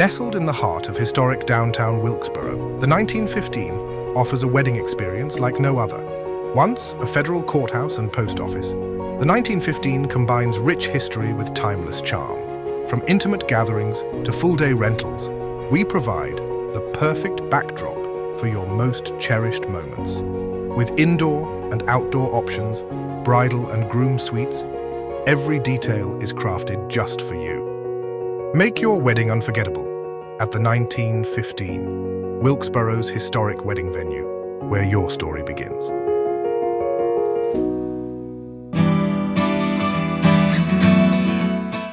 Nestled in the heart of historic downtown Wilkesboro, the 1915 offers a wedding experience like no other. Once a federal courthouse and post office, the 1915 combines rich history with timeless charm. From intimate gatherings to full-day rentals, we provide the perfect backdrop for your most cherished moments. With indoor and outdoor options, bridal and groom suites, every detail is crafted just for you. Make your wedding unforgettable at the 1915, Wilkesboro's historic wedding venue, where your story begins.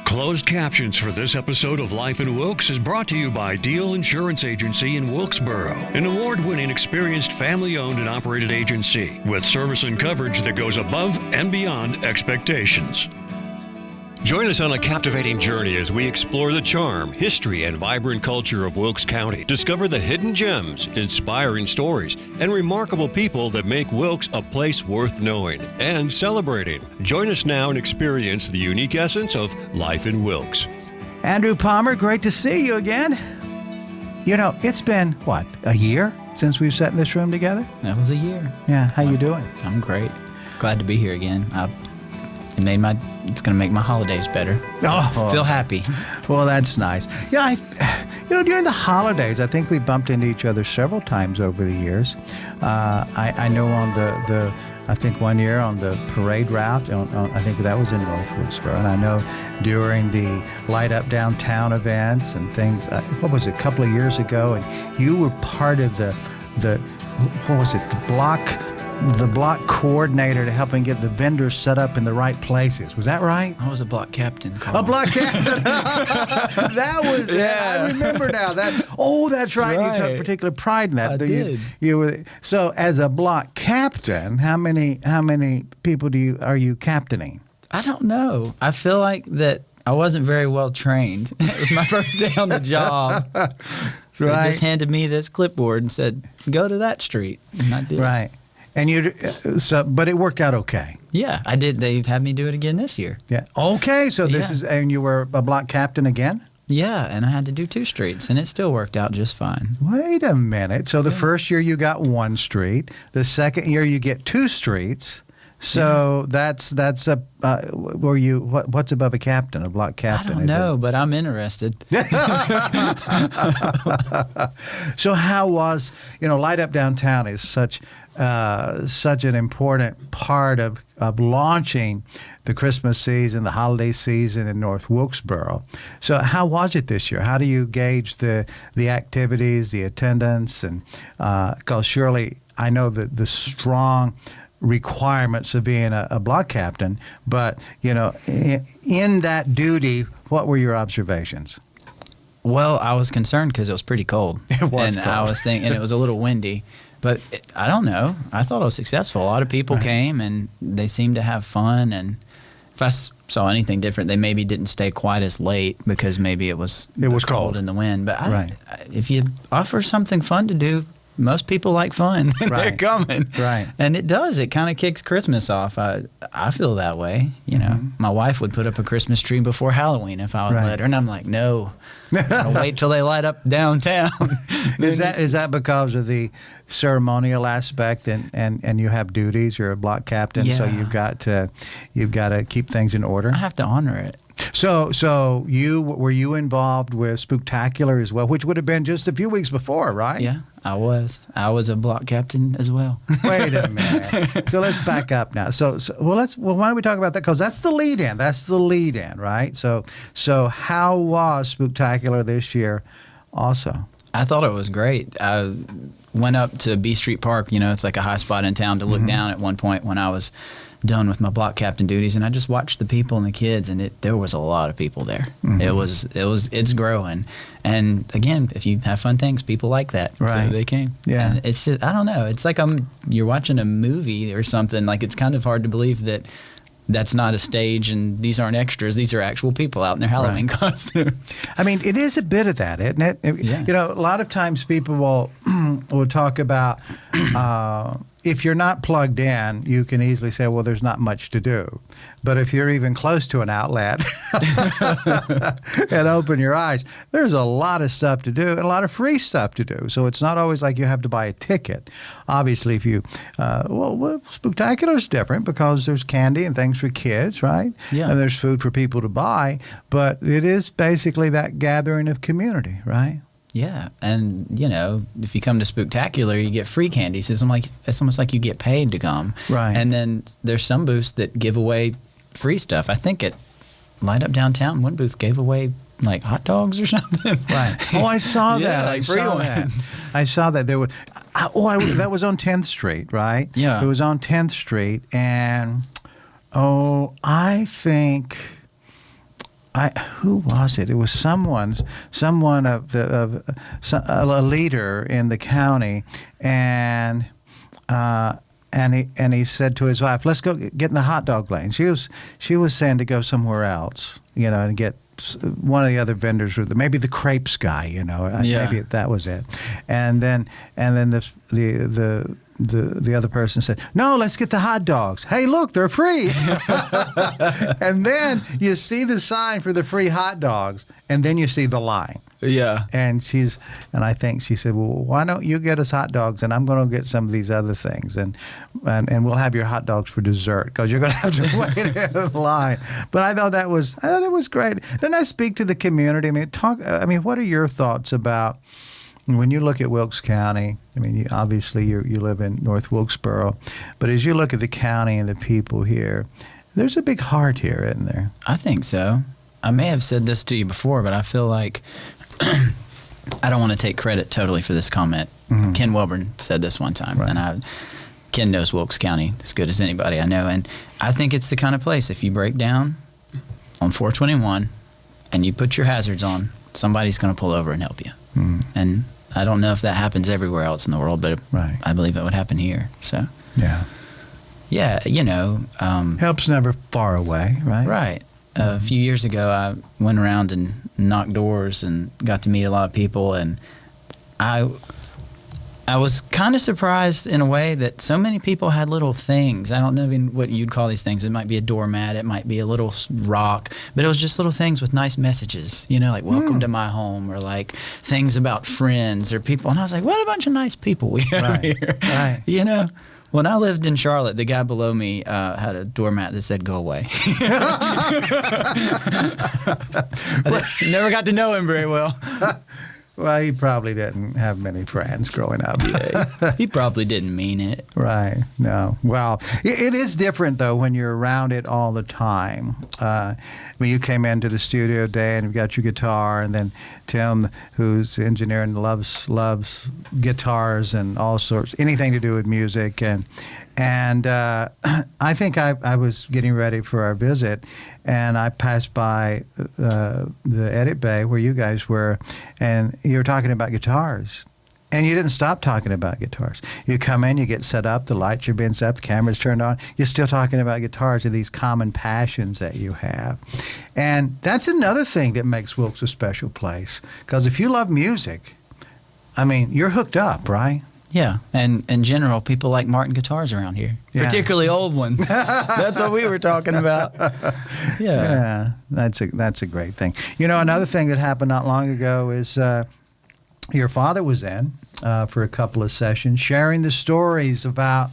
Closed captions for this episode of Life in Wilkes is brought to you by Deal Insurance Agency in Wilkesboro, an award-winning, experienced, family-owned and operated agency with service and coverage that goes above and beyond expectations. Join us on a captivating journey as we explore the charm, history, and vibrant culture of Wilkes County. Discover the hidden gems, inspiring stories, and remarkable people that make Wilkes a place worth knowing and celebrating. Join us now and experience the unique essence of life in Wilkes. Andrew Palmer, great to see you again. You know, it's been, a year since we've sat in this room together? That was a year. Yeah, how you doing? I'm great. Glad to be here again. It's going to make my holidays better. Oh, feel happy. Well, that's nice. Yeah, during the holidays, I think we bumped into each other several times over the years. I know on I think one year on the parade route, I think that was in North Wilkesboro, and I know during the Light Up Downtown events and things, what was it, a couple of years ago, and you were part of the block coordinator to helping get the vendors set up in the right places. Was that right? I was a block captain. A block captain. That was, I remember now. That's right. You took particular pride in that. I did. You were, so as a block captain, how many people are you captaining? I don't know. I feel like that I wasn't very well trained. It was my first day on the job. Right. They just handed me this clipboard and said, go to that street. And I did. Right. And but it worked out okay. Yeah, I did. They've had me do it again this year. Yeah. Okay, so this is, and you were a block captain again? Yeah, and I had to do 2 streets, and it still worked out just fine. Wait a minute. So the first year you got 1 street. The second year you get 2 streets. So that's what's above a captain, a block captain? I don't know, but I'm interested. So how was, Light Up Downtown is such an important part of launching the Christmas season, the holiday season in North Wilkesboro. So how was it this year? How do you gauge the activities, the attendance? And because surely I know that the strong requirements of being a block captain, but in that duty, what were your observations? Well, I was concerned because it was pretty cold. It was and cold. I was thinking, and it was a little windy. But I don't know. I thought it was successful. A lot of people came, and they seemed to have fun. And if I saw anything different, they maybe didn't stay quite as late because maybe it was cold in the wind. But if you offer something fun to do, most people like fun. They're coming. Right. And it does. It kind of kicks Christmas off. I feel that way. My wife would put up a Christmas tree before Halloween if I would let her. And I'm like, no. I'll wait till they light up downtown. Is that because of the ceremonial aspect and you have duties? You're a block captain, so you've got to keep things in order. I have to honor it. So were you involved with Spooktacular as well, which would have been just a few weeks before, right? Yeah, I was. I was a block captain as well. Wait a minute. So let's back up now. Why don't we talk about that? Because that's the lead in. That's the lead in, right? So how was Spooktacular this year? Also, I thought it was great. I went up to B Street Park. It's like a high spot in town to look down at one point when I was done with my block captain duties, and I just watched the people and the kids, and there was a lot of people there. It's growing, and again, if you have fun things, people like that, so they came. Yeah, and it's just, I don't know, it's like you're watching a movie or something. Like, it's kind of hard to believe that that's not a stage and these aren't extras. These are actual people out in their Halloween costumes. I mean, it is a bit of that, isn't it? A lot of times people will talk about if you're not plugged in, you can easily say, well, there's not much to do. But if you're even close to an outlet and open your eyes, there's a lot of stuff to do and a lot of free stuff to do. So it's not always like you have to buy a ticket. Obviously, if you, Spooktacular is different because there's candy and things for kids, right? Yeah. And there's food for people to buy. But it is basically that gathering of community, right? Yeah, and if you come to Spooktacular, you get free candy. So it's almost like you get paid to come. Right. And then there's some booths that give away free stuff. I think at Light Up Downtown, one booth gave away like hot dogs or something. Right. Oh, I saw Yeah, that. like I free saw ones. that. I saw that. There was. That was on 10th Street, right? Yeah. It was on 10th Street, and I think. Who was it? It was someone of a leader in the county, and he said to his wife, "Let's go get in the hot dog lane." She was saying to go somewhere else, and get one of the other vendors, or maybe the crepes guy, Yeah. maybe that was it, and then the other person said, "No, let's get the hot dogs. Hey, look, they're free." And then you see the sign for the free hot dogs, and then you see the line. Yeah. And I think she said, "Well, why don't you get us hot dogs, and I'm going to get some of these other things, and we'll have your hot dogs for dessert because you're going to have to wait in line." But I thought it was great. Didn't I speak to the community? I mean, what are your thoughts about? When you look at Wilkes County, obviously you live in North Wilkesboro, but as you look at the county and the people here, there's a big heart here, isn't there? I think so. I may have said this to you before, but I feel like I don't want to take credit totally for this comment. Mm-hmm. Ken Welborn said this one time, Right. and Ken knows Wilkes County as good as anybody I know, and I think it's the kind of place, if you break down on 421 and you put your hazards on, somebody's going to pull over and help you. Mm. And I don't know if that happens everywhere else in the world, but Right. I believe it would happen here. So, Yeah. Help's never far away, right? Right. A few years ago, I went around and knocked doors and got to meet a lot of people, and I was kind of surprised in a way that so many people had little things. I don't know even what you'd call these things. It might be a doormat, it might be a little rock, but it was just little things with nice messages, like welcome to my home, or like things about friends or people. And I was like, what a bunch of nice people we have here. Right. When I lived in Charlotte, the guy below me had a doormat that said, "Go away." Never got to know him very well. Well, he probably didn't have many friends growing up. He probably didn't mean it. Right. No. Well, it is different, though, when you're around it all the time. When you came into the studio today and you've got your guitar, and then Tim, who's engineer and loves guitars and all sorts, anything to do with music. And I think I was getting ready for our visit, and I passed by the edit bay where you guys were, and you were talking about guitars. And you didn't stop talking about guitars. You come in, you get set up, the lights are being set up, the camera's turned on. You're still talking about guitars and these common passions that you have. And that's another thing that makes Wilkes a special place. Because if you love music, you're hooked up, right? Yeah, and in general, people like Martin guitars around here, particularly old ones. That's what we were talking about. Yeah, that's a great thing. Another thing that happened not long ago is your father was in for a couple of sessions, sharing the stories about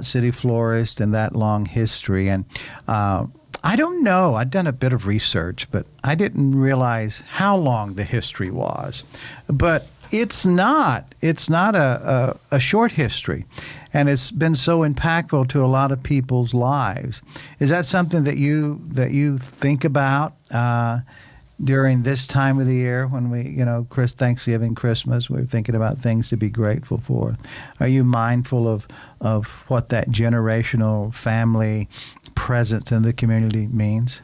City Florist and that long history. And I don't know. I'd done a bit of research, but I didn't realize how long the history was. But it's not a short history, and it's been so impactful to a lot of people's lives. Is that something that you think about during this time of the year when we, Thanksgiving, Christmas, we're thinking about things to be grateful for? Are you mindful of what that generational family presence in the community means?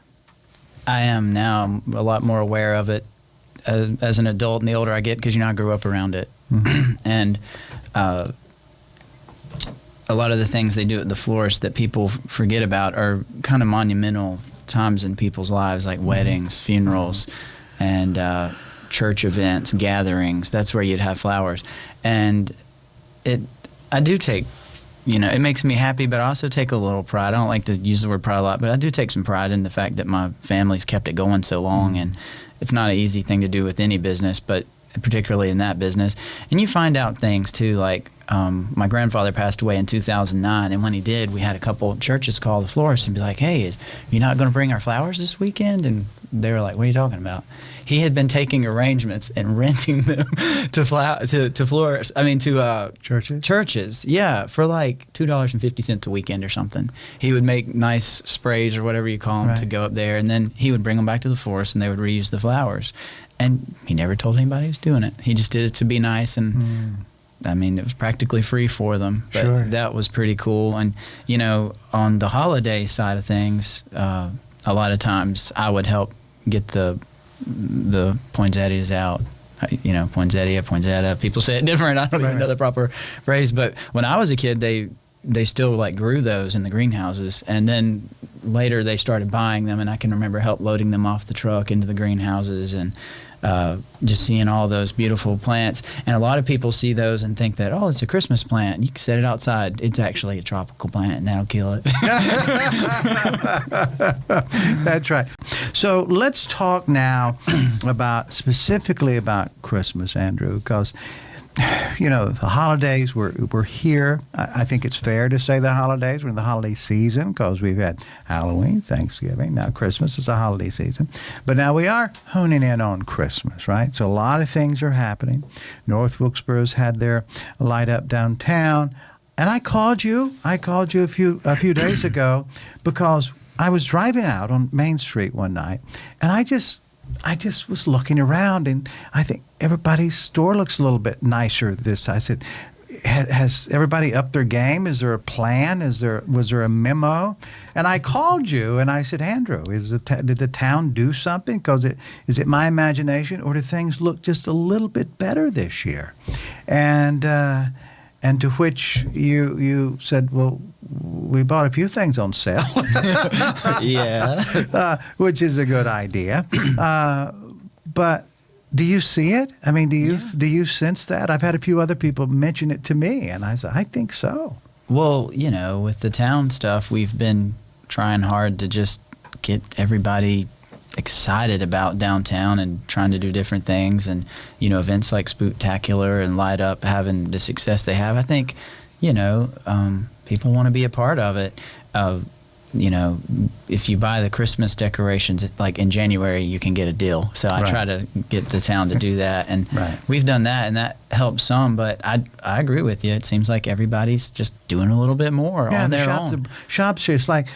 I am now. I'm a lot more aware of it as an adult, and the older I get, because I grew up around it. Mm-hmm. And a lot of the things they do at the florist that people forget about are kind of monumental times in people's lives, like weddings, funerals, and church events, gatherings. That's where you'd have flowers. And I do take it makes me happy, but I also take a little pride. I don't like to use the word pride a lot, but I do take some pride in the fact that my family's kept it going so long, and it's not an easy thing to do with any business, but particularly in that business. And you find out things too, like my grandfather passed away in 2009, and when he did, we had a couple of churches call the florist and be like, "Hey, you not going to bring our flowers this weekend?" And they were like, "What are you talking about?" He had been taking arrangements and renting them to florists. I mean, to Churches? Churches, yeah, for like $2.50 a weekend or something. He would make nice sprays or whatever you call them to go up there, and then he would bring them back to the florist, and they would reuse the flowers. And he never told anybody he was doing it. He just did it to be nice, and I mean, it was practically free for them. But that was pretty cool. And on the holiday side of things, a lot of times I would help get the poinsettias out. Poinsettia, poinsettia. People say it different. I don't even know the proper phrase. But when I was a kid, they still like grew those in the greenhouses, and then later they started buying them, and I can remember help loading them off the truck into the greenhouses, and just seeing all those beautiful plants. And a lot of people see those and think that, oh, it's a Christmas plant. You can set it outside. It's actually a tropical plant, and that'll kill it. That's right. So let's talk now specifically about Christmas, Andrew, because the holidays, we're here. I think it's fair to say the holidays. We're in the holiday season because we've had Halloween, Thanksgiving. Now Christmas is a holiday season. But now we are honing in on Christmas, right? So a lot of things are happening. North Wilkesboro's had their light up downtown. And I called you a few days ago because I was driving out on Main Street one night, and I just was looking around, and I think everybody's store looks a little bit nicer. I said, has everybody upped their game? Is there a plan? Was there a memo? And I called you, and I said, Andrew, did the town do something? Is it my imagination, or do things look just a little bit better this year? And to which you said, well, we bought a few things on sale. Yeah. Which is a good idea. But do you see it? I mean, do you sense that? I've had a few other people mention it to me, and I said, I think so. Well, with the town stuff, we've been trying hard to just get everybody excited about downtown and trying to do different things, and events like Spooktacular and Light Up having the success they have. I think people want to be a part of it. If you buy the Christmas decorations like in January, you can get a deal. So I try to get the town to do that, and we've done that, and that helps some. But I agree with you. It seems like everybody's just doing a little bit more on their own. Shops, it's like,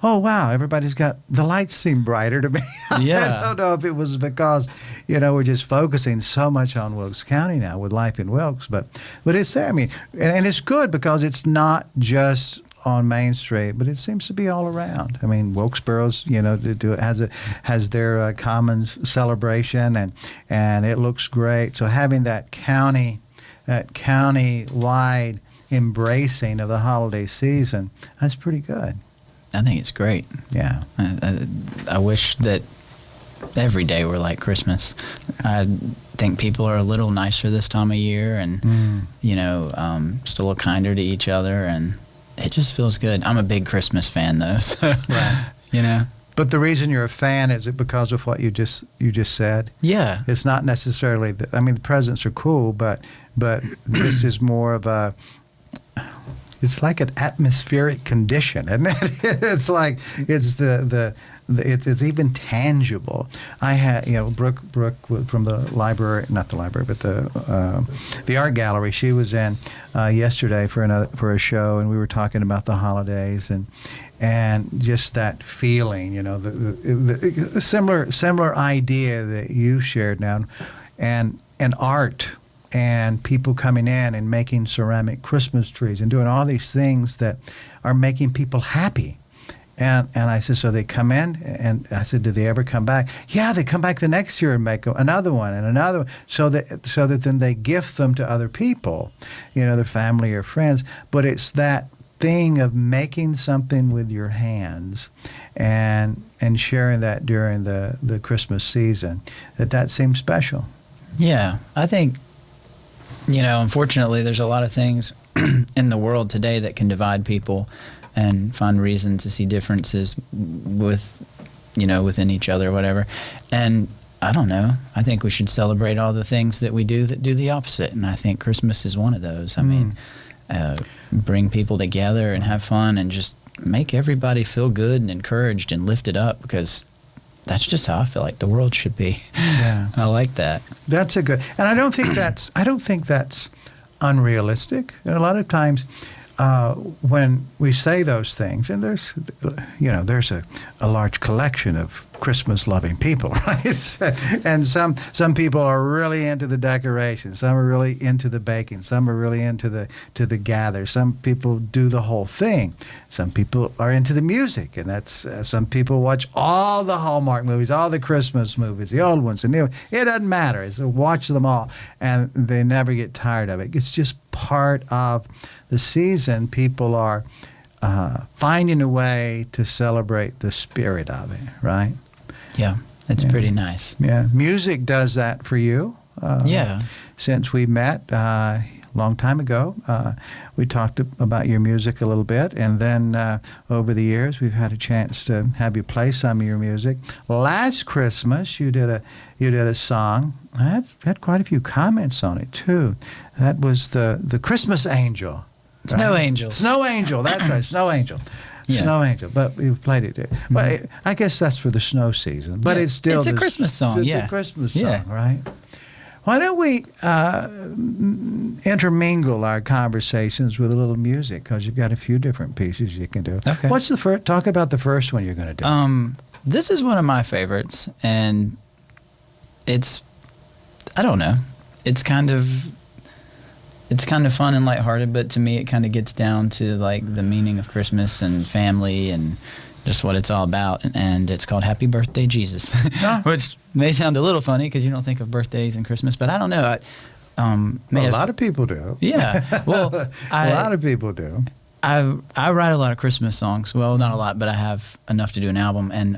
oh wow, everybody's got the lights seem brighter to me. Yeah. I don't know if it was because we're just focusing so much on Wilkes County now with life in Wilkes, but it's there. I mean, and it's good because it's not just on Main Street, but it seems to be all around. I mean, Wilkesboro's, has their Commons celebration, and it looks great. So having that county-wide embracing of the holiday season, that's pretty good. I think it's great. Yeah. I wish that every day were like Christmas. I think people are a little nicer this time of year, and just a little kinder to each other, and it just feels good. I'm a big Christmas fan, though. So, But the reason you're a fan, is it because of what you just said? Yeah. It's not necessarily. The presents are cool, but this is more of a. It's like an atmospheric condition, isn't it? It's like it's it's even tangible. I had Brooke from the library, not the library, but the art gallery. She was in yesterday for a show, and we were talking about the holidays and just that feeling, the similar idea that you shared now, and art. And people coming in and making ceramic Christmas trees and doing all these things that are making people happy. And I said, so they come in, and I said, do they ever come back? Yeah, they come back the next year and make another one and another one, so that then they gift them to other people, their family or friends. But it's that thing of making something with your hands and sharing that during the Christmas season, that seems special. Yeah, I think, unfortunately, there's a lot of things in the world today that can divide people and find reason to see differences within each other or whatever. And I don't know. I think we should celebrate all the things that we do that do the opposite. And I think Christmas is one of those. I mean, bring people together and have fun and just make everybody feel good and encouraged and lifted up, because that's just how I feel like the world should be. Yeah. I like that. That's a good, and I don't think that's unrealistic. And a lot of times, when we say those things, and there's a large collection of Christmas-loving people, right? And some people are really into the decorations, some are really into the baking, some are really into the gather. Some people do the whole thing. Some people are into the music, and that's some people watch all the Hallmark movies, all the Christmas movies, the old ones, the new. It doesn't matter. So watch them all, and they never get tired of it. It's just part of the season. People are finding a way to celebrate the spirit of it, right? Yeah, it's pretty nice. Yeah, music does that for you. Since we met a long time ago, we talked about your music a little bit, and then over the years we've had a chance to have you play some of your music. Last Christmas you did a song. I had quite a few comments on it too. That was the Christmas Angel. Right? Snow Angel. Snow Angel, that's right, Snow Angel. Yeah. Snow Angel, but we've played it. Mm-hmm. But I guess that's for the snow season. But it's still a Christmas song. It's a Christmas song, right? Why don't we intermingle our conversations with a little music? Because you've got a few different pieces you can do. Okay. What's the first? Talk about the first one you're going to do. This is one of my favorites, and I don't know. It's kind of fun and lighthearted, but to me it kind of gets down to like the meaning of Christmas and family and just what it's all about. And it's called Happy Birthday Jesus, which may sound a little funny because you don't think of birthdays and Christmas, but I don't know. A lot of people do. Yeah. Well, a lot of people do. I write a lot of Christmas songs. Well, not a lot, but I have enough to do an album. And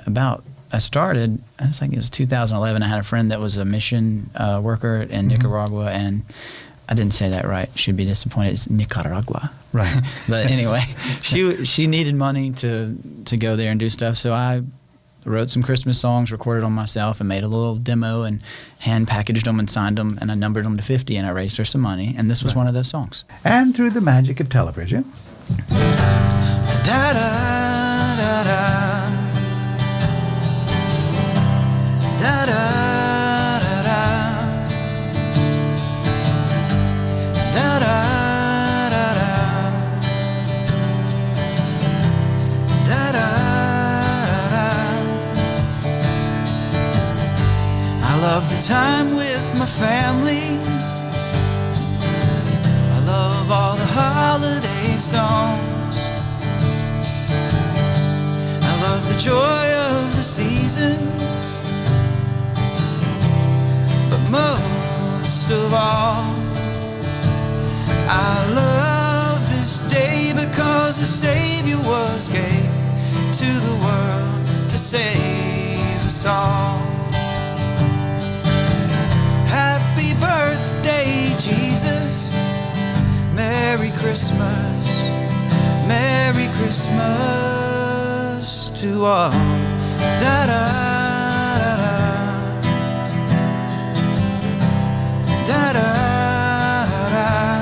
I started, I think it was 2011. I had a friend that was a mission worker in Nicaragua, and I didn't say that right. She'd be disappointed. It's Nicaragua. Right. But anyway, she needed money to go there and do stuff. So I wrote some Christmas songs, recorded them myself, and made a little demo and hand packaged them and signed them. And I numbered them to 50, and I raised her some money. And this was one of those songs. And through the magic of television. Da da da da. Da da. I love the time with my family. I love all the holiday songs. I love the joy of the season. But most of all, I love this day because the Savior was gave to the world to save us all. Happy birthday, Jesus. Merry Christmas. Merry Christmas to all. Da da da da da da da da da.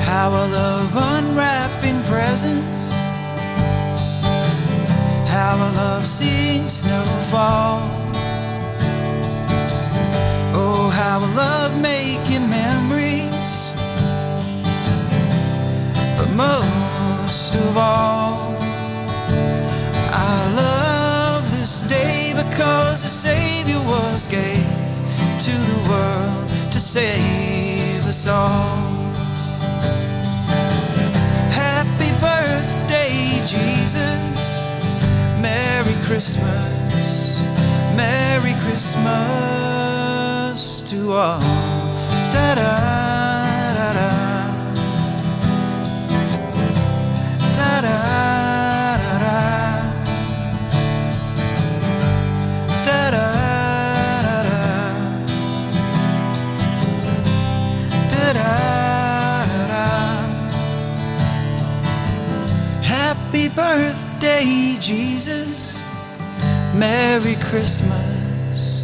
How I love unwrapping presents. How I love seeing snow fall. Oh, how I love making memories. But most of all, I love this day because the Savior was gave to the world to save us all. Happy birthday, Jesus. Merry Christmas. Merry Christmas to all. Da da da da da da. birthday, Jesus. Merry Christmas.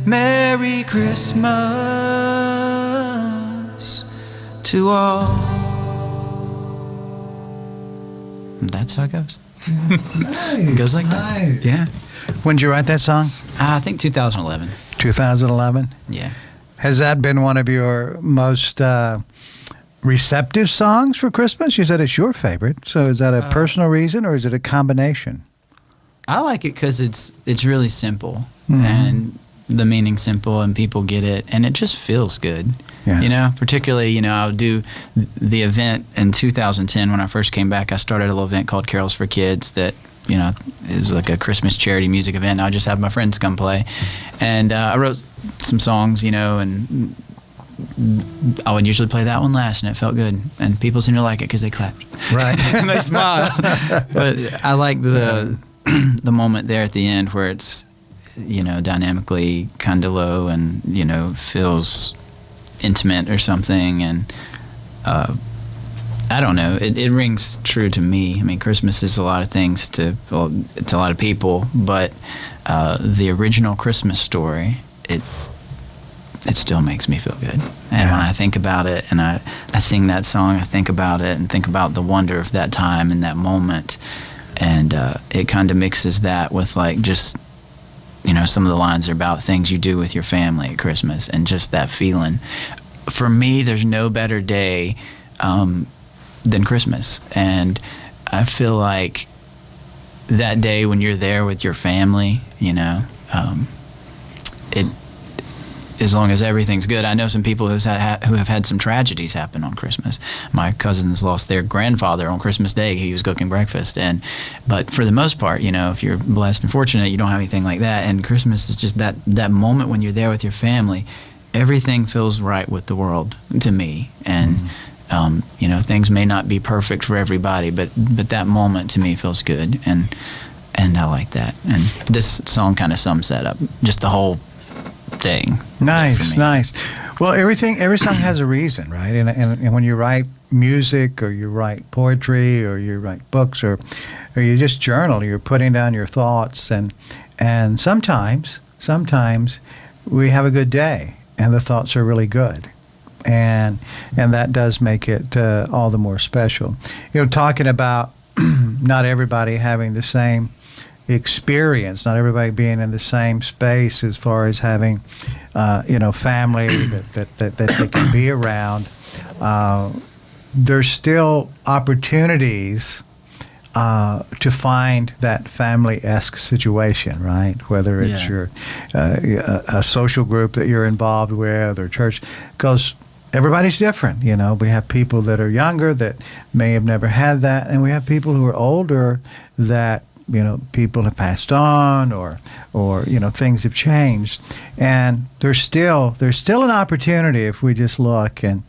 Merry Christmas to all. And that's how it goes. It goes like that. Yeah. When did you write that song? I think 2011. 2011. Yeah. Has that been one of your most receptive songs for Christmas? You said it's your favorite. So is that a personal reason, or is it a combination? I like it because it's really simple, and the meaning's simple, and people get it, and it just feels good. Yeah. You know, particularly, you know, I'll do the event in 2010 when I first came back. I started a little event called Carols for Kids that, you know, is like a Christmas charity music event. I just have my friends come play, and I wrote some songs, you know, and I would usually play that one last, and it felt good, and people seemed to like it because they clapped, Right. and they smiled. But I like the moment there at the end where it's, you know, dynamically kind of low, and, you know, feels intimate or something, and I don't know, it rings true to me. I mean, Christmas is a lot of things to a lot of people, but the original Christmas story, it still makes me feel good. And when I think about it, and I sing that song, I think about it and think about the wonder of that time and that moment, and it kind of mixes that with, like, just, you know, some of the lines are about things you do with your family at Christmas, and just that feeling. For me, there's no better day than Christmas, and I feel like that day when you're there with your family, you know, as long as everything's good. I know some people who have had some tragedies happen on Christmas. My cousins lost their grandfather on Christmas Day. He was cooking breakfast, but for the most part, you know, if you're blessed and fortunate, you don't have anything like that. And Christmas is just that moment when you're there with your family. Everything feels right with the world to me, and you know, things may not be perfect for everybody, but that moment to me feels good, and I like that. And this song kind of sums that up, just the whole thing. Nice. Well, every song has a reason, right? And when you write music, or you write poetry, or you write books, or you just journal, you're putting down your thoughts, and sometimes we have a good day, and the thoughts are really good. And that does make it all the more special. You know, talking about not everybody having the same experience, not everybody being in the same space as far as having, you know, family that they can be around. There's still opportunities to find that family-esque situation, right? Whether it's your a social group that you're involved with, or church, because everybody's different. You know, we have people that are younger that may have never had that, and we have people who are older that, you know, people have passed on, or you know, things have changed, and there's still an opportunity if we just look and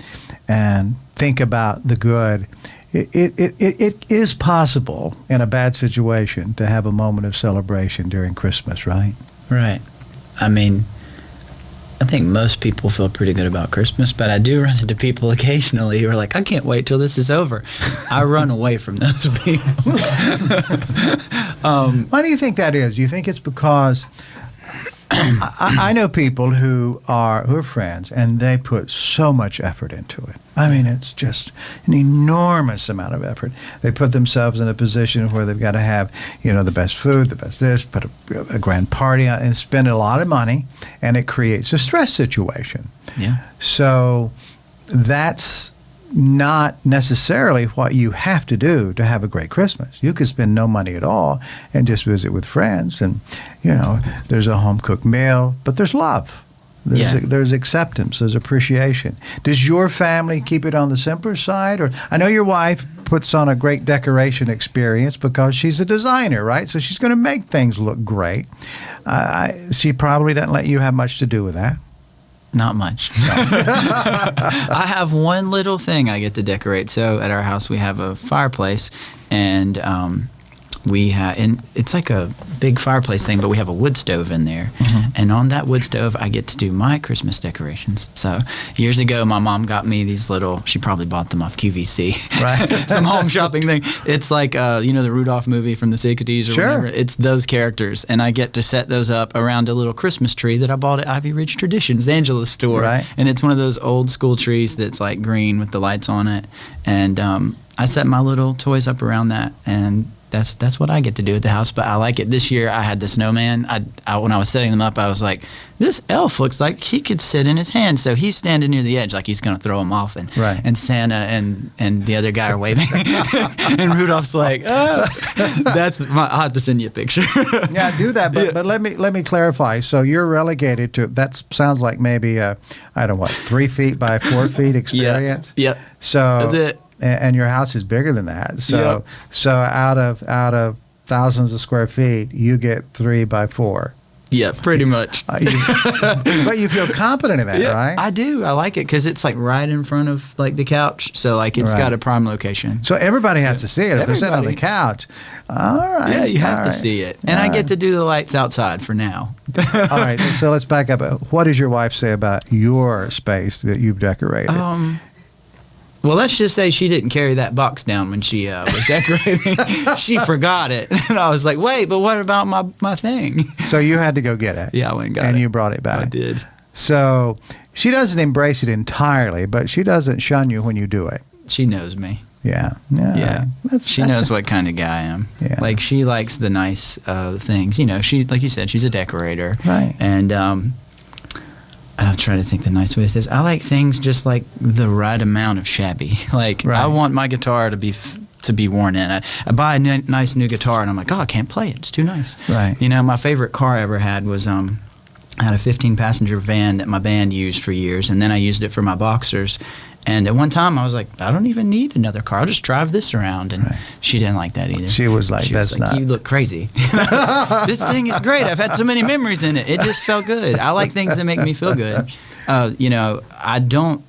think about the good. It is possible in a bad situation to have a moment of celebration during Christmas, right? Right. I mean, I think most people feel pretty good about Christmas, but I do run into people occasionally who are like, I can't wait till this is over. I run away from those people. Why do you think that is? Do you think it's because I know people who are friends, and they put so much effort into it. I mean, it's just an enormous amount of effort. They put themselves in a position where they've got to have, you know, the best food, the best this, put a grand party on, and spend a lot of money, and it creates a stress situation. Yeah. So that's not necessarily what you have to do to have a great Christmas. You could spend no money at all and just visit with friends, and, you know, there's a home-cooked meal, but there's love. There's acceptance. There's appreciation. Does your family keep it on the simpler side? Or I know your wife puts on a great decoration experience because she's a designer, right? So she's going to make things look great. She probably doesn't let you have much to do with that. Not much. I have one little thing I get to decorate. So at our house we have a fireplace, and we had, and it's like a big fireplace thing, but we have a wood stove in there. And on that wood stove, I get to do my Christmas decorations. So years ago, my mom got me these little, she probably bought them off QVC, Right. some home shopping thing. It's like, the Rudolph movie from the 60s or Sure. whatever. It's those characters. And I get to set those up around a little Christmas tree that I bought at Ivy Ridge Traditions, Angela's store. Right. And it's one of those old school trees that's like green with the lights on it. And I set my little toys up around that, and that's what I get to do at the house. But I like it. This year I had the snowman. I when I was setting them up, I was like, this elf looks like he could sit in his hand. So he's standing near the edge like he's going to throw him off. And Right. and Santa and the other guy are waving. And Rudolph's like, oh. I'll have to send you a picture. Yeah, do that. But let me clarify. So you're relegated to, that sounds like maybe I don't know what, 3 feet by 4 feet experience. Yep. So That's it. And your house is bigger than that. So so out of thousands of square feet, you get 3 by 4. Yeah, pretty much. But you feel confident in that, right? I do. I like it because it's like right in front of like the couch. So like it's Right. got a prime location. So everybody has to see it. If they're sitting on the Everybody. couch, all right. Yeah, you have all to right. see it. And I get to do the lights outside for now. All right. So let's back up. What does your wife say about your space that you've decorated? Well, let's just say she didn't carry that box down when she was decorating. She forgot it. And I was like, wait, but what about my thing? So you had to go get it. Yeah, I went and got and it. you brought it back. I did. So she doesn't embrace it entirely, but she doesn't shun you when you do it. She knows me. Yeah. Yeah. That's, She knows what kind of guy I am. Yeah. Like, she likes the nice things. You know, she, like you said, she's a decorator. Right. And I'll try to think the nice way to say this. I like things just like the right amount of shabby. Like, Right. I want my guitar to be worn in. I buy a nice new guitar, and I'm like, oh, I can't play it. It's too nice. Right. You know, my favorite car I ever had was I had a 15-passenger van that my band used for years, and then I used it for my boxers. And at one time, I was like, I don't even need another car. I'll just drive this around. And Right. she didn't like that either. She was like, that's not. You look crazy. This thing is great. I've had so many memories in it. It just felt good. I like things that make me feel good. You know, I don't.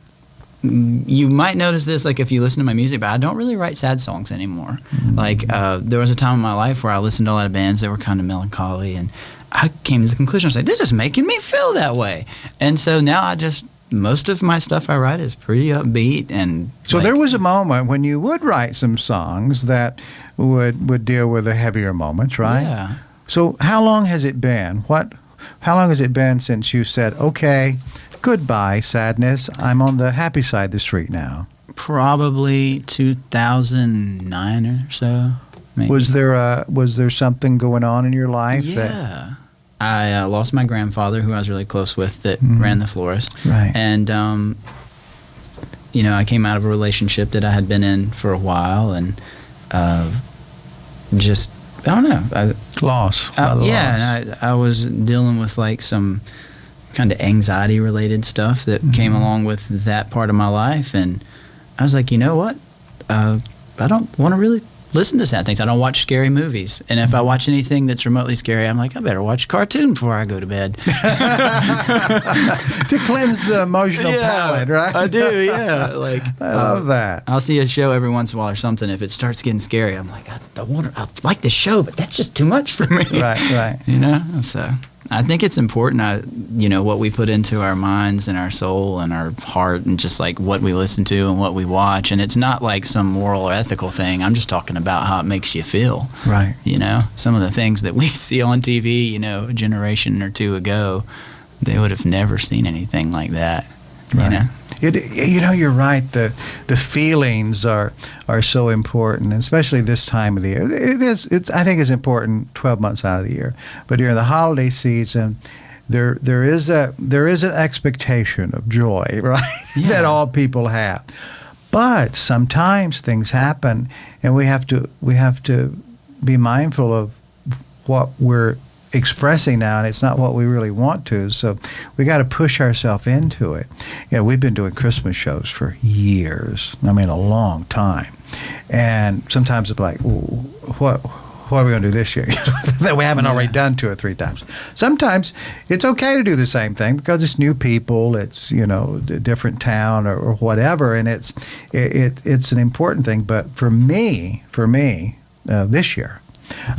You might notice this, like, if you listen to my music, but I don't really write sad songs anymore. Like, there was a time in my life where I listened to a lot of bands that were kind of melancholy, and I came to the conclusion, I was like, this is making me feel that way. And so now most of my stuff I write is pretty upbeat. And So like, there was a moment when you would write some songs that would deal with the heavier moments, right? Yeah. So how long has it been? How long has it been since you said, okay, goodbye, sadness. I'm on the happy side of the street now? Probably 2009 or so. Maybe. Was there something going on in your life that Yeah. I lost my grandfather, who I was really close with, that ran the florist. Right. And, you know, I came out of a relationship that I had been in for a while, and just, I don't know. loss? by the Yeah, loss. and I was dealing with like some kind of anxiety-related stuff that came along with that part of my life, and I was like, you know what? I don't want to really listen to sad things. I don't watch scary movies, and if I watch anything that's remotely scary, I'm like, I better watch a cartoon before I go to bed. To cleanse the emotional palate, right? I do, yeah. Like, I love that. I'll see a show every once in a while or something. If it starts getting scary, I'm like, I like the show, but that's just too much for me. Right. You know, so I think it's important, you know, what we put into our minds and our soul and our heart, and just like what we listen to and what we watch. And it's not like some moral or ethical thing. I'm just talking about how it makes you feel. Right. You know, some of the things that we see on TV, you know, a generation or two ago, they would have never seen anything like that. Right. You know? You know, you're right. The feelings are so important, especially this time of the year. I think it's important 12 months out of the year, but during the holiday season, there is an expectation of joy, right? Yeah. That all people have. But sometimes things happen, and we have to be mindful of what we're expressing now, and it's not what we really want to. So we got to push ourselves into it. You know, we've been doing Christmas shows for years. I mean, a long time. And sometimes it's like, what are we going to do this year that we haven't already done 2 or 3 times? Sometimes it's okay to do the same thing because it's new people, it's, you know, a different town or whatever, and it's an important thing. But for me, this year,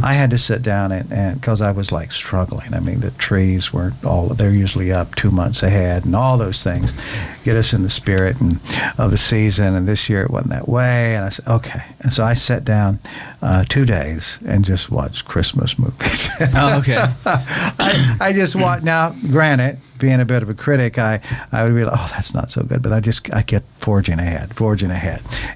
I had to sit down and because I was like struggling. I mean, the trees weren't they're usually up 2 months ahead, and all those things get us in the spirit of the season. And this year it wasn't that way. And I said, okay. And so I sat down 2 days and just watched Christmas movies. Oh, okay. I just watched. Now, granted, being a bit of a critic, I would be like, oh, that's not so good. But I kept forging ahead.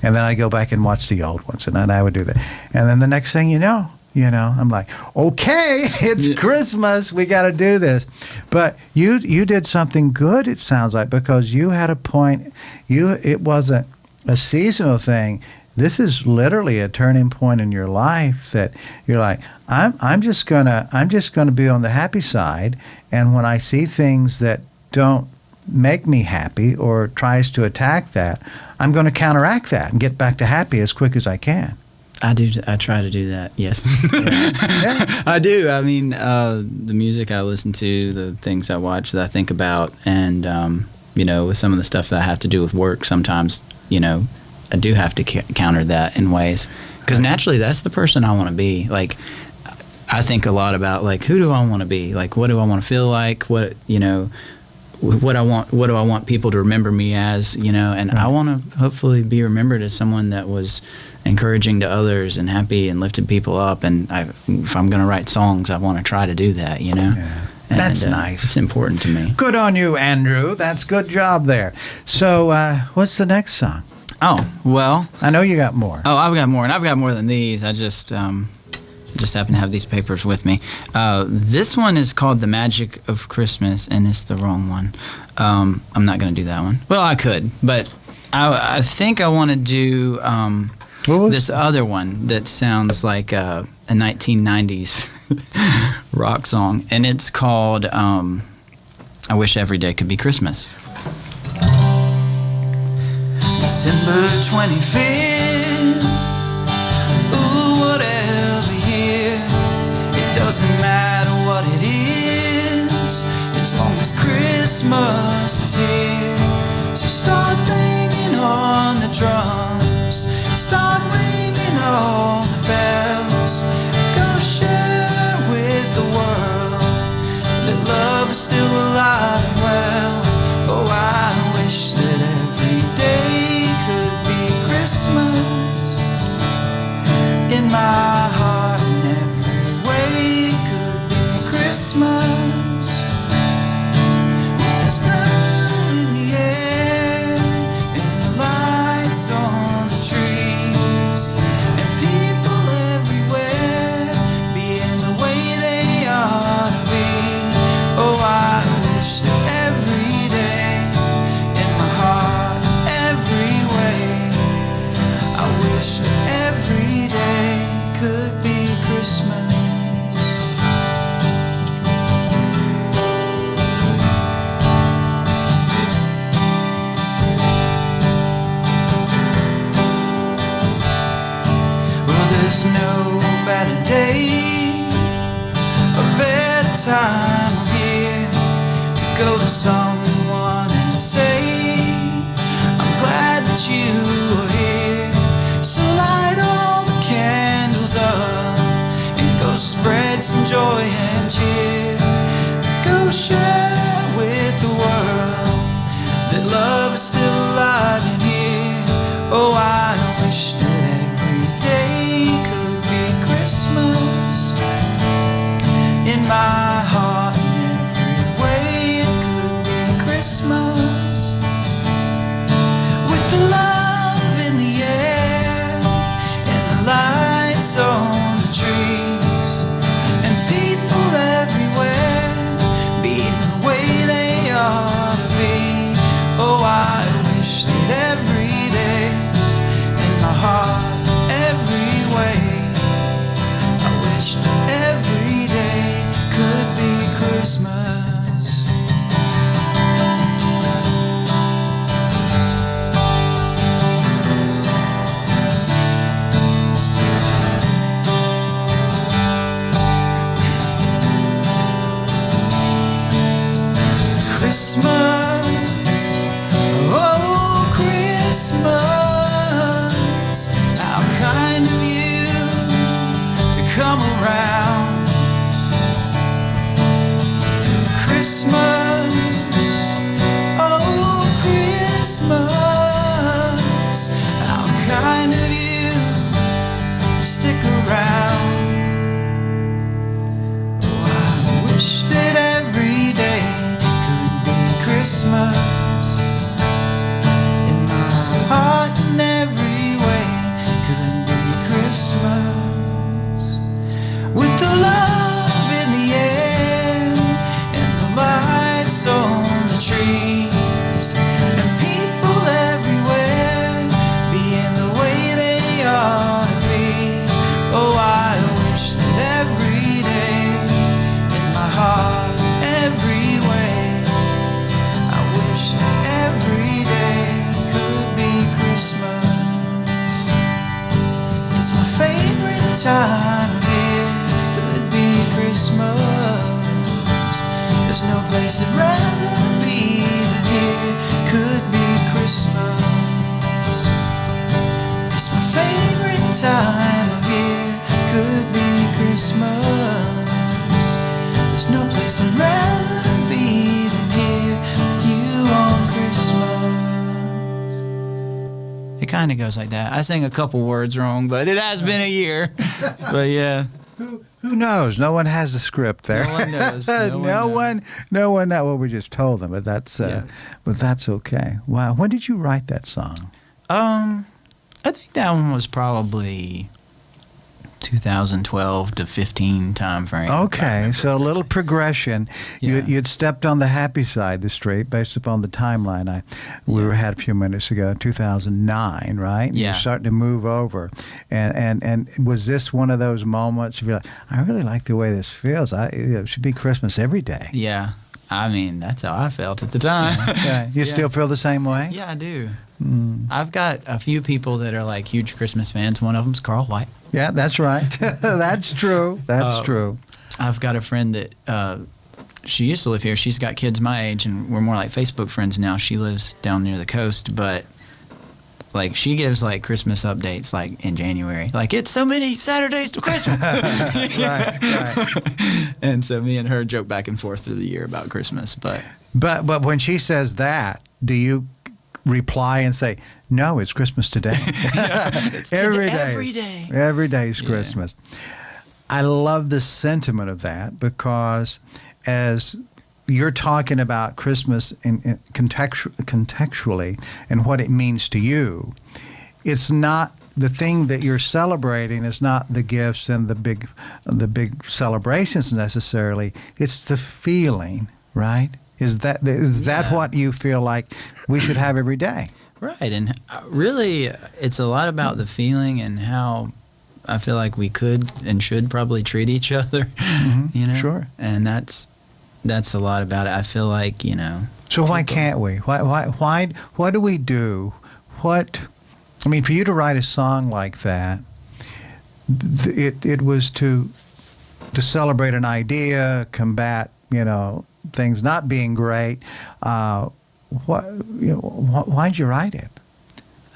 And then I go back and watch the old ones, and then I would do that. And then the next thing you know, I'm like, okay, it's Christmas. We got to do this. But you did something good, it sounds like, because you had a point. It wasn't a seasonal thing. This is literally a turning point in your life that you're like, I'm just gonna be on the happy side, and when I see things that don't make me happy or tries to attack that, I'm going to counteract that and get back to happy as quick as I can. I do. I try to do that. Yes, Yeah. I do. I mean, the music I listen to, the things I watch, that I think about, and with some of the stuff that I have to do with work, sometimes, I do have to counter that in ways, because naturally that's the person I want to be. Like, I think a lot about, like, who do I want to be? Like, what do I want to feel like? What do I want people to remember me as? And I want to hopefully be remembered as someone that was encouraging to others and happy and lifted people up. And if I'm going to write songs, I want to try to do that. Yeah. And, that's nice. It's important to me. Good on you, Andrew. That's good job there. So, what's the next song? Oh, well. I know you got more. Oh, I've got more, and I've got more than these. I just happen to have these papers with me. This one is called "The Magic of Christmas," and it's the wrong one. I'm not going to do that one. Well, I could, but I think I want to do this other one that sounds like a 1990s rock song, and it's called "I Wish Every Day Could Be Christmas." December 25th, ooh, whatever year, it doesn't matter what it is, as long as Christmas is here. So start banging on the drums, start ringing all the bells, go share with the world that love is still alive and well. Oh, I wish that every day Christmas in my heart, and every way could be Christmas. With the snow in the air and the lights on the trees, and people everywhere being the way they ought to be. Oh, I wish that every day in my heart, every way, I wish that every day could be Christmas. Well, there's no better day, a better time of year to go to someone and say, I'm glad that you are here. So light all the candles up and go spread some joy and cheer. Go share with the world that love is still alive and here. Oh, I wish that every day could be Christmas in my heart. kind of you stick around. Oh, I wish that every day could be Christmas. In my heart in every way could be Christmas. With the love in the air and the lights on the trees and people everywhere being the way they ought to be. Oh, I wish that every day in my heart, every way, I wish that every day could be Christmas. It's my favorite time of year, could be Christmas. There's no place I'd rather be than here, could be Christmas. It's my favorite time of year, could be Christmas. There's no place I'd rather be than here with you on Christmas. It kind of goes like that. I sang a couple words wrong, but it has been a year. But yeah. Who knows? No one has a script there. No one knows. No one knows. Well, we just told them, but that's okay. Wow. When did you write that song? I think that one was probably 2012 to 15 time frame. Okay, so a little progression. Yeah. You'd stepped on the happy side of the street based upon the timeline we had a few minutes ago, 2009, right? And Yeah. you're starting to move over. And was this one of those moments you're like, I really like the way this feels. It should be Christmas every day. Yeah. I mean, that's how I felt at the time. Yeah. You Yeah. still feel the same way? Yeah, I do. I've got a few people that are like huge Christmas fans. One of them's Carl White. Yeah, that's right. That's true. That's true. I've got a friend that she used to live here. She's got kids my age, and we're more like Facebook friends now. She lives down near the coast, but like she gives like Christmas updates like in January. Like, it's so many Saturdays to Christmas. Right. And so me and her joke back and forth through the year about Christmas. But when she says that, do you reply and say, no, it's Christmas today? it's Every today, day. every day. Every day is Yeah. Christmas. I love the sentiment of that, because as you're talking about Christmas in contextually and what it means to you, it's not the thing that you're celebrating is not the gifts and the big celebrations necessarily. It's the feeling, right? Is that what you feel like we should have every day? Right, and really, it's a lot about the feeling and how I feel like we could and should probably treat each other. You know, Sure. and that's a lot about it. I feel like, you know. So why can't we? Why do we do what? I mean, for you to write a song like that, it was to celebrate an idea, combat, things not being great. Why'd you write it?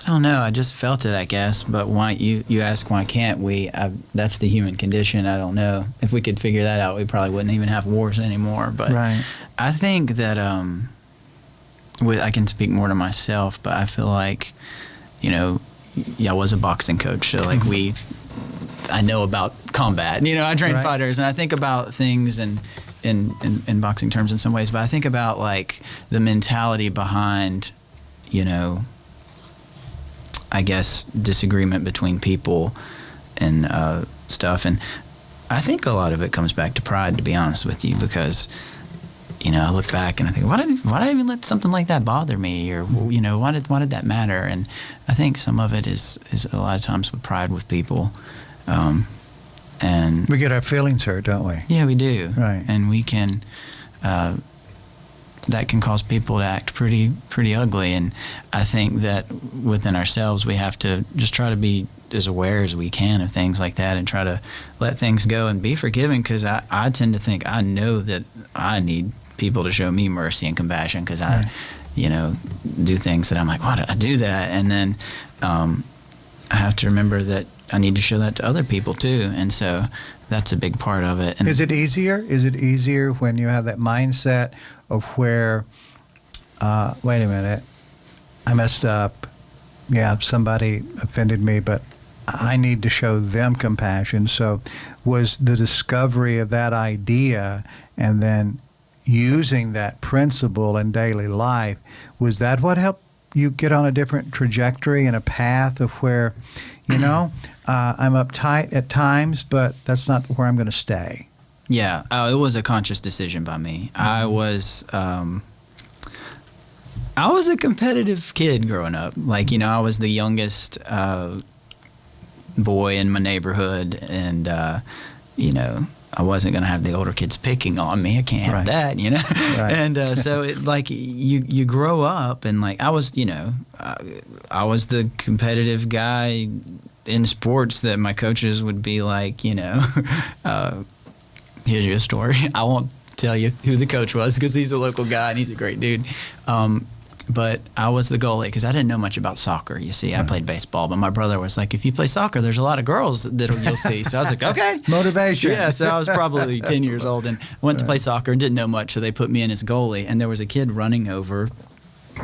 I don't know. I just felt it, I guess. But why you ask why can't we? That's the human condition. I don't know. If we could figure that out, we probably wouldn't even have wars anymore. But Right. I think that I can speak more to myself, but I feel like, I was a boxing coach, so like I know about combat. I train Right. fighters, and I think about things in boxing terms in some ways, but I think about like the mentality behind, I guess, disagreement between people and stuff. And I think a lot of it comes back to pride, to be honest with you, because, I look back and I think, why did I even let something like that bother me? Or, why did that matter? And I think some of it is a lot of times with pride with people. And We get our feelings hurt, don't we? yeah, we do. Right. And we can, that can cause people to act pretty ugly. And I think that within ourselves, we have to just try to be as aware as we can of things like that and try to let things go and be forgiving, because I tend to think I know that I need people to show me mercy and compassion, because I, do things that I'm like, why did I do that? And then I have to remember that I need to show that to other people too. And so that's a big part of it. And Is it easier? Is it easier when you have that mindset of where, wait a minute, I messed up, yeah, somebody offended me, but I need to show them compassion. So was the discovery of that idea and then using that principle in daily life, was that what helped you get on a different trajectory and a path of where, I'm uptight at times, but that's not where I'm going to stay? Yeah, it was a conscious decision by me. I was a competitive kid growing up. Like, I was the youngest boy in my neighborhood, and I wasn't going to have the older kids picking on me. I can't have that, Right. And so you grow up, and like I was the competitive guy in sports that my coaches would be like, here's your story. I won't tell you who the coach was because he's a local guy and he's a great dude. But I was the goalie because I didn't know much about soccer. You see, I played baseball, but my brother was like, if you play soccer, there's a lot of girls that you'll see. So I was like, okay. Motivation. Yeah, so I was probably 10 years old and went to play soccer and didn't know much, so they put me in as goalie. And there was a kid running over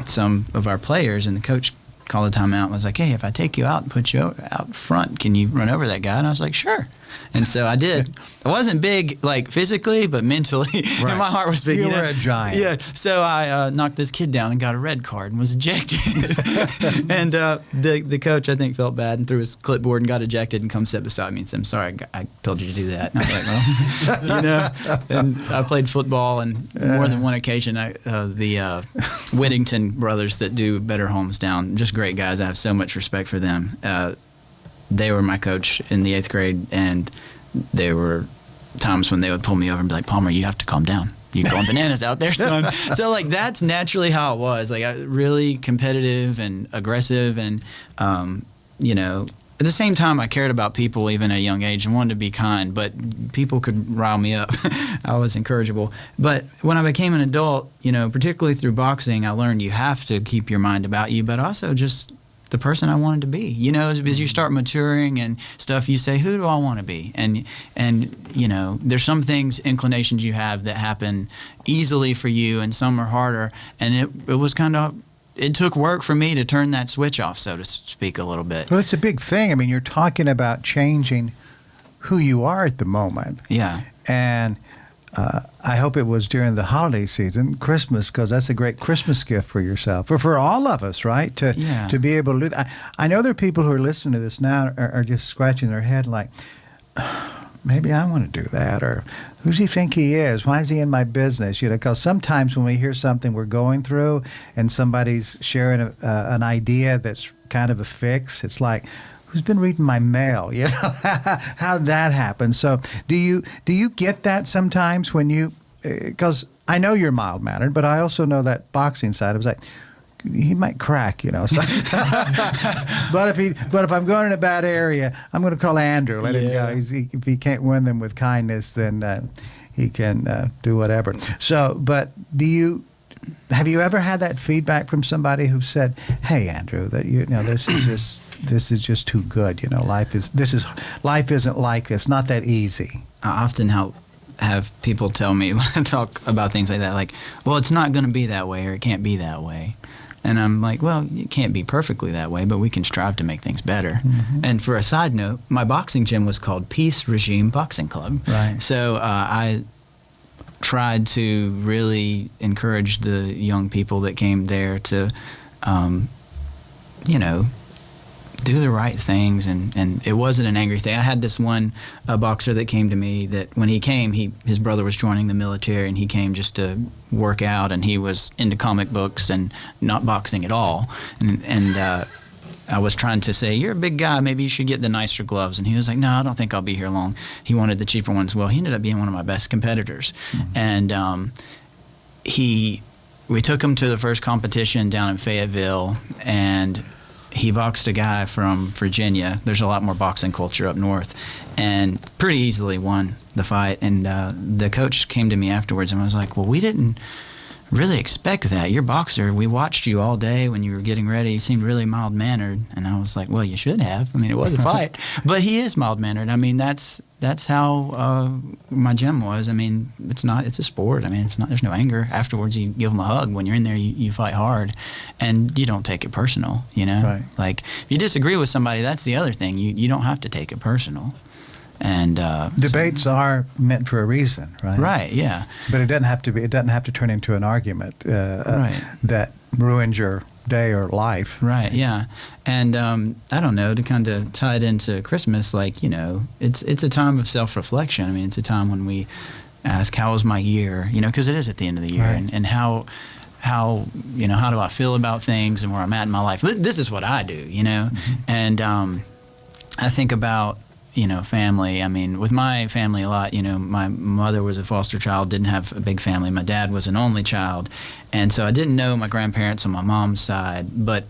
some of our players, and the coach called a timeout and was like, hey, if I take you out and put you out front, can you run over that guy? And I was like, sure. And so I did. I wasn't big, like, physically, but mentally. Right. And my heart was big. You were a giant. Yeah. So I knocked this kid down and got a red card and was ejected. And the coach, I think, felt bad and threw his clipboard and got ejected and come sit beside me and said, I'm sorry, I told you to do that. And I was like, well, And I played football, and more than one occasion, the Whittington brothers that do Better Homes Down, just great guys. I have so much respect for them. They were my coach in the 8th grade, and there were times when they would pull me over and be like, Palmer, you have to calm down. You're going bananas out there, son. So, like, that's naturally how it was. Like, I really competitive and aggressive, and, at the same time, I cared about people even at a young age and wanted to be kind, but people could rile me up. I was incorrigible. But when I became an adult, particularly through boxing, I learned you have to keep your mind about you, but also just the person I wanted to be. As you start maturing and stuff, you say, who do I want to be? And there's some things, inclinations you have that happen easily for you, and some are harder. And it was kind of, it took work for me to turn that switch off, so to speak, a little bit. Well, it's a big thing. I mean, you're talking about changing who you are at the moment. Yeah. And I hope it was during the holiday season, Christmas, because that's a great Christmas gift for yourself, or for all of us, right? To be able to do that. I know there are people who are listening to this now are just scratching their head like, maybe I want to do that, or who does he think he is? Why is he in my business? Because sometimes when we hear something we're going through and somebody's sharing an idea that's kind of a fix, it's like, who's been reading my mail? How did that happen? So do you get that sometimes when you, because I know you're mild-mannered, but I also know that boxing side. I was like, he might crack, So, but if I'm going in a bad area, I'm going to call Andew. Let him go. If he can't win them with kindness, then he can do whatever. So, but have you ever had that feedback from somebody who said, "Hey, Andew, that this is just too good. Life isn't like this. Not that easy." I often have people tell me when I talk about things like that, like, well, it's not going to be that way, or it can't be that way. And I'm like, well, it can't be perfectly that way, but we can strive to make things better. Mm-hmm. And for a side note, my boxing gym was called Peace Regime Boxing Club. Right. So I tried to really encourage the young people that came there to, do the right things, and it wasn't an angry thing. I had this one boxer that came to me that when he came, his brother was joining the military, and he came just to work out, and he was into comic books and not boxing at all. And I was trying to say, you're a big guy, maybe you should get the nicer gloves. And he was like, no, I don't think I'll be here long. He wanted the cheaper ones. Well, he ended up being one of my best competitors. Mm-hmm. And we took him to the first competition down in Fayetteville, and he boxed a guy from Virginia. There's a lot more boxing culture up north, and pretty easily won the fight. And the coach came to me afterwards and was like, well, we didn't really expect that. Your boxer, we watched you all day when you were getting ready. You seemed really mild-mannered. And I was like, well, you should have. I mean, it was a fight. But he is mild-mannered. I mean, that's how my gym was. I mean, it's a sport. I mean, there's no anger. Afterwards, you give them a hug. When you're in there, you fight hard. And you don't take it personal, you know? Right. Like, if you disagree with somebody, that's the other thing. You don't have to take it personal. And debates are meant for a reason, right? Right, yeah. But it doesn't have to be. It doesn't have to turn into an argument Right. that ruins your day or life. Right, yeah. And I don't know, to kind of tie it into Christmas, like, you know, it's a time of self-reflection. I mean, it's a time when we ask, how was my year? You know, because it is at the end of the year. Right. And how you know, how do I feel about things and where I'm at in my life? This is what I do, you know? Mm-hmm. And I think about, you know, family. I mean, with my family a lot, you know, my mother was a foster child, didn't have a big family. My dad was an only child. And so I didn't know my grandparents on my mom's side, but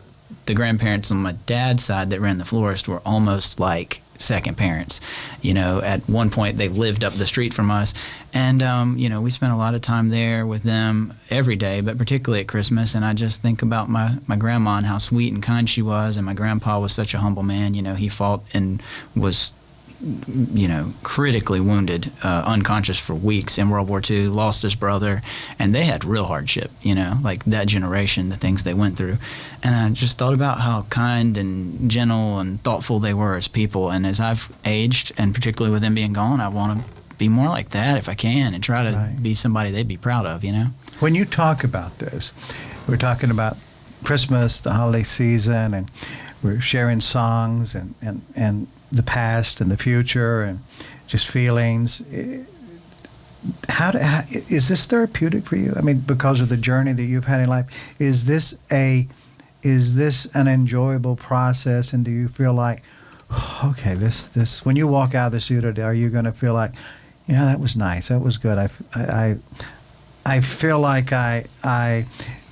the grandparents on my dad's side that ran the florist were almost like second parents. You know, at one point they lived up the street from us. And, you know, we spent a lot of time there with them every day, but particularly at Christmas. And I just think about my grandma and how sweet and kind she was. And my grandpa was such a humble man. You know, he fought and was, you know, critically wounded, unconscious for weeks in World War II, lost his brother, and they had real hardship, you know, like that generation, the things they went through. And I just thought about how kind and gentle and thoughtful they were as people. And as I've aged, and particularly with them being gone, I want to be more like that if I can, and try to Right. be somebody they'd be proud of, you know? When you talk about this, we're talking about Christmas, the holiday season, and we're sharing songs and the past and the future and just feelings. How is this therapeutic for you? I mean, because of the journey that you've had in life, is this an enjoyable process? And do you feel like, okay, this when you walk out of the studio today, are you going to feel like, you know, that was nice, that was good. I feel like I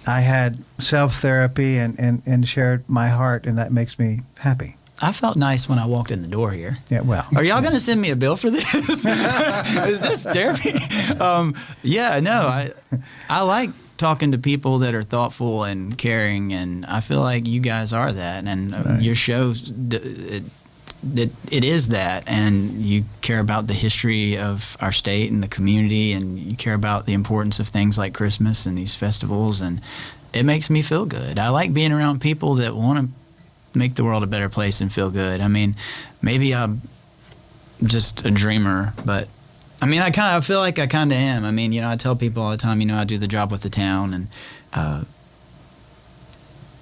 had self-therapy and shared my heart, and that makes me happy. I felt nice when I walked in the door here. Yeah, well. Are y'all going to send me a bill for this? Is this therapy? Yeah, no, I like talking to people that are thoughtful and caring, and I feel like you guys are that, and Right. your show, it is that, and you care about the history of our state and the community, and you care about the importance of things like Christmas and these festivals, and it makes me feel good. I like being around people that want to make the world a better place and feel good. I mean, maybe I'm just a dreamer, but I mean, I feel like I kind of am. I mean, you know, I tell people all the time, you know, I do the job with the town, and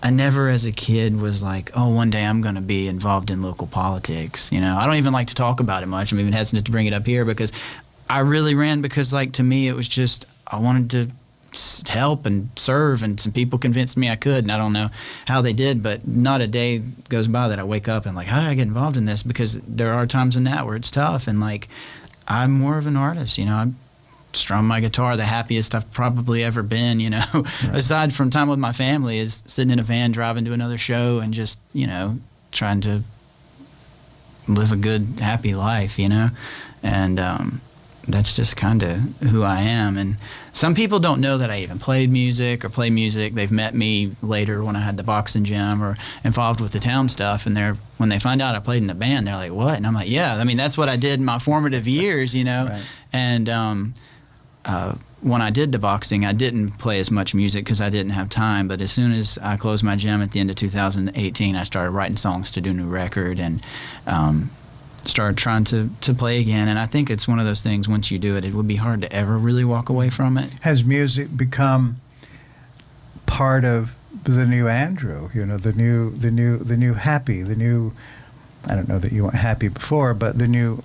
I never as a kid was like, oh, one day I'm going to be involved in local politics. You know, I don't even like to talk about it much. I'm even hesitant to bring it up here because I really ran because, like, to me, it was just, I wanted to help and serve, and some people convinced me I could, and I don't know how they did, but not a day goes by that I wake up and like, how did I get involved in this? Because there are times in that where it's tough, and like, I'm more of an artist, you know. I strum my guitar, the happiest I've probably ever been, you know. Right. Aside from time with my family, is sitting in a van driving to another show and just, you know, trying to live a good, happy life, you know. And that's just kind of who I am. And some people don't know that I even played music or play music. They've met me later when I had the boxing gym or involved with the town stuff, and when they find out I played in the band, they're like, what? And I'm like, yeah, I mean, that's what I did in my formative years, you know. Right. And when I did the boxing, I didn't play as much music because I didn't have time, but as soon as I closed my gym at the end of 2018, I started writing songs to do a new record, and started trying to play again. And I think it's one of those things, once you do it, it would be hard to ever really walk away from it. Has music become part of the new Andrew? You know, the new happy, the new, I don't know that you weren't happy before, but the new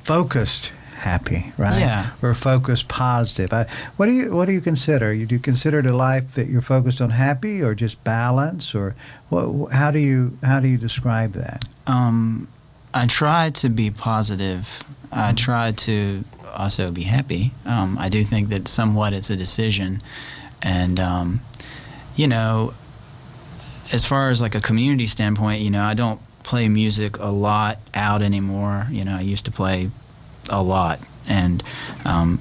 focused happy, right? Yeah. Or focused positive. What do you consider? Do you consider it a life that you're focused on happy, or just balance, or how do you describe that? I try to be positive. I try to also be happy. I do think that somewhat it's a decision. And, you know, as far as like a community standpoint, you know, I don't play music a lot out anymore. You know, I used to play a lot And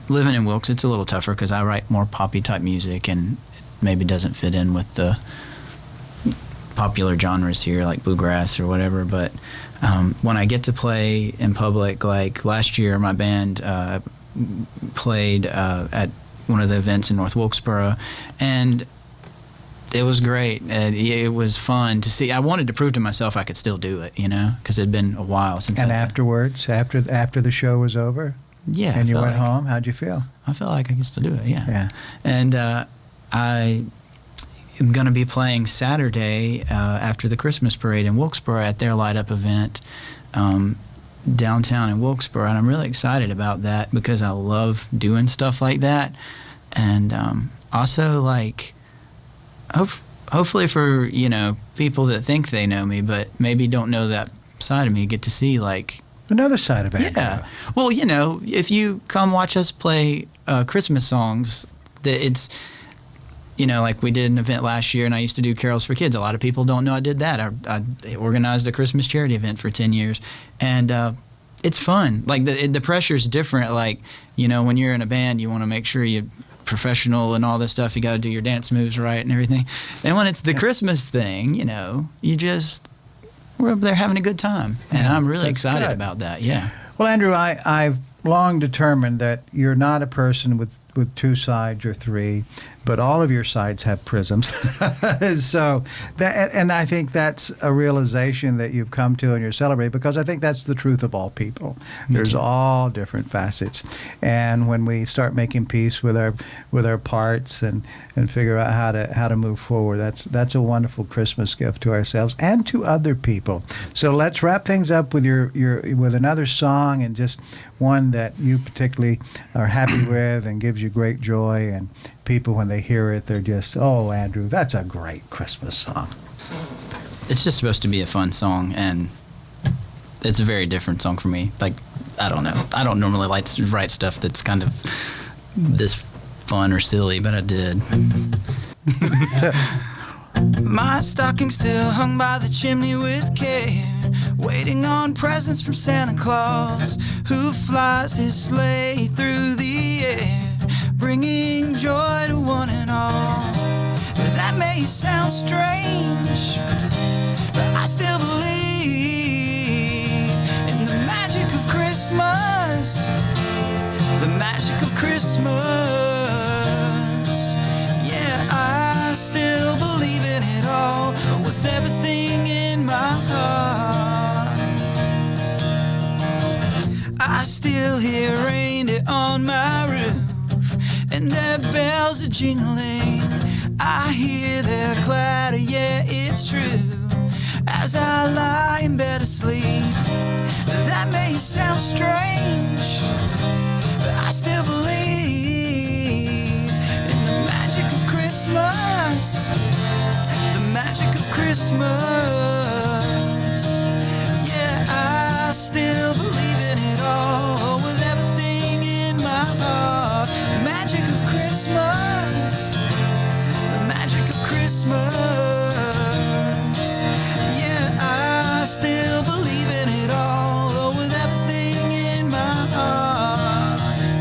living in Wilkes, it's a little tougher because I write more poppy type music and maybe doesn't fit in with the popular genres here like bluegrass or whatever. But when I get to play in public, like last year my band played at one of the events in North Wilkesboro, and it was great. It was fun to see. I wanted to prove to myself I could still do it, because it had been a while since. And afterwards, after the show was over, yeah, and you went home, how'd you feel? I felt like I could still do it. Yeah. Yeah. And I am going to be playing Saturday after the Christmas parade in Wilkesboro at their light up event downtown in Wilkesboro, and I'm really excited about that because I love doing stuff like that, and also like. Hopefully for, people that think they know me, but maybe don't know that side of me, get to see, like... Another side of it. Yeah. Well, if you come watch us play Christmas songs, it's, like we did an event last year, and I used to do Carols for Kids. A lot of people don't know I did that. I organized a Christmas charity event for 10 years, and it's fun. Like, the pressure's different. Like, when you're in a band, you want to make sure you... professional and all this stuff, you got to do your dance moves right and everything. And when it's the Christmas thing, we're up there having a good time, and I'm really excited about that. Yeah. Well, Andrew, I've long determined that you're not a person with two sides or three, but all of your sides have prisms. So that, and I think that's a realization that you've come to and you're celebrating, because I think that's the truth of all people. There's all different facets, and when we start making peace with our parts and figure out how to move forward, that's a wonderful Christmas gift to ourselves and to other people. So let's wrap things up with with another song, and just one that you particularly are happy with and gives you great joy, and people, when they hear it, they're just, oh, Andrew, that's a great Christmas song. It's just supposed to be a fun song, and it's a very different song for me. Like, I don't know. I don't normally like to write stuff that's kind of this fun or silly, but I did. My stocking still hung by the chimney with care, waiting on presents from Santa Claus, who flies his sleigh through the air, bringing joy to one and all. That may sound strange, but I still believe in the magic of Christmas, the magic of Christmas. Yeah, I still believe in it all, with everything in my heart. I still hear reindeer on my roof, and their bells are jingling. I hear their clatter, yeah, it's true, as I lie in bed asleep. That may sound strange, but I still believe in the magic of Christmas, the magic of Christmas. Yeah, I still believe in it all, with everything in my heart. The magic of Christmas, the magic of Christmas. Yeah, I still believe in it all, with everything in my heart.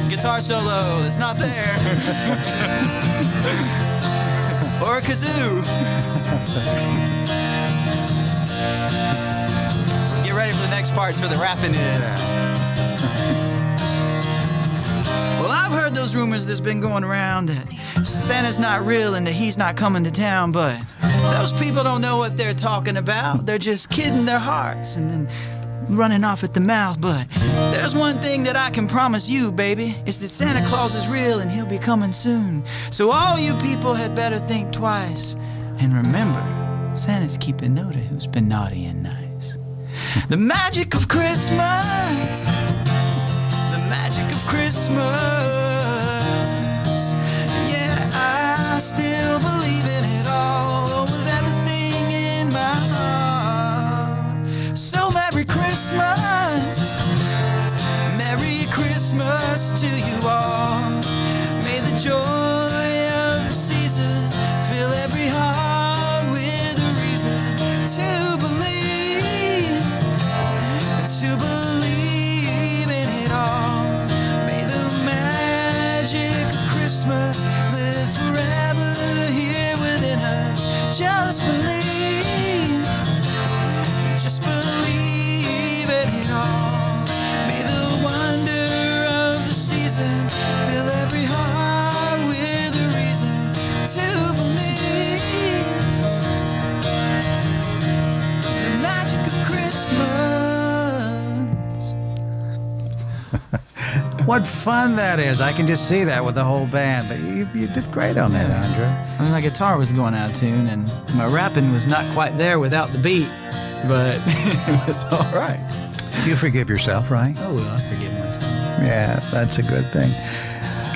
Guitar solo that's not there. Or a kazoo. Get ready for the next parts for the rapping is. Well, I've heard those rumors that's been going around that Santa's not real and that he's not coming to town, but those people don't know what they're talking about. They're just kidding their hearts and then running off at the mouth. But there's one thing that I can promise you, baby. It's that Santa Claus is real and he'll be coming soon. So all you people had better think twice. And remember, Santa's keeping note of who's been naughty and nice. The magic of Christmas, the magic of Christmas. Yeah, I still believe in it all, with everything in my heart. So Merry Christmas, Merry Christmas to you all. May the joy of the season fill every heart with a reason to believe in it all. May What fun that is. I can just see that with the whole band. But you did great on that, Andrew. I mean, my guitar was going out of tune, and my rapping was not quite there without the beat, but it's all right. You forgive yourself, right? Oh, well, I forgive myself. Yeah, that's a good thing.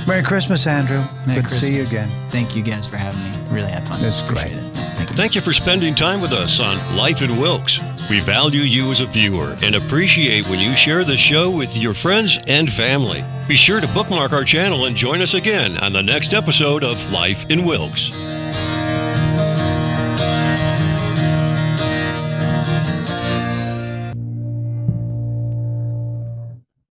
Merry Christmas, Andrew. Merry Good to see you Christmas. again. Thank you guys for having me. Really had fun. It's Appreciate great. it. Thank you. Thank you for spending time with us on Life in Wilkes. We value you as a viewer and appreciate when you share the show with your friends and family. Be sure to bookmark our channel and join us again on the next episode of Life in Wilkes.